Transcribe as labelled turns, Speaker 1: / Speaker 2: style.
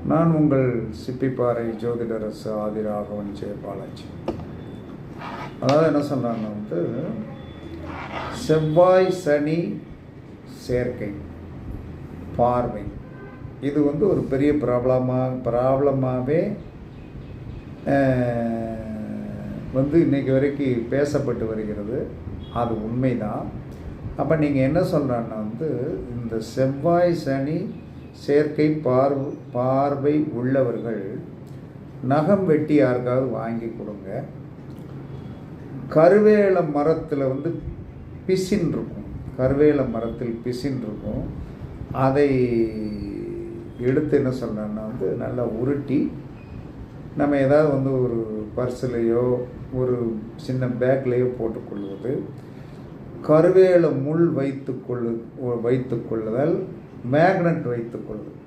Speaker 1: நான் உங்கள் சிப்பிப்பாறை ஜோதிடரசு ஆதிராகவன் ஜெயபாலாஜி. அதாவது என்ன சொல்கிறாங்கன்னா செவ்வாய் சனி சேர்க்கை பார்வை இது ஒரு பெரிய ப்ராப்ளமாகவே இன்றைக்கி வரைக்கும் பேசப்பட்டு வருகிறது. அது உண்மைதான். அப்போ நீங்கள் என்ன சொல்கிறான்னா இந்த செவ்வாய் சனி சேர்க்கை பார்வை உள்ளவர்கள் நகம் வெட்டி யாருக்காவது வாங்கி கொடுங்க. கருவேல மரத்தில் பிசின் இருக்கும், கருவேல மரத்தில் பிசின் இருக்கும். அதை எடுத்து என்ன சொல்கிறேன்னா நல்லா உருட்டி நம்ம ஏதாவது ஒரு பர்ஸ்லையோ ஒரு சின்ன பேக்லேயோ போட்டுக்கொள்வது. கருவேல முள் வைத்துக்கொள்ளுதல், மேக்னெட் வைத்துக்கொள்ளுதல்.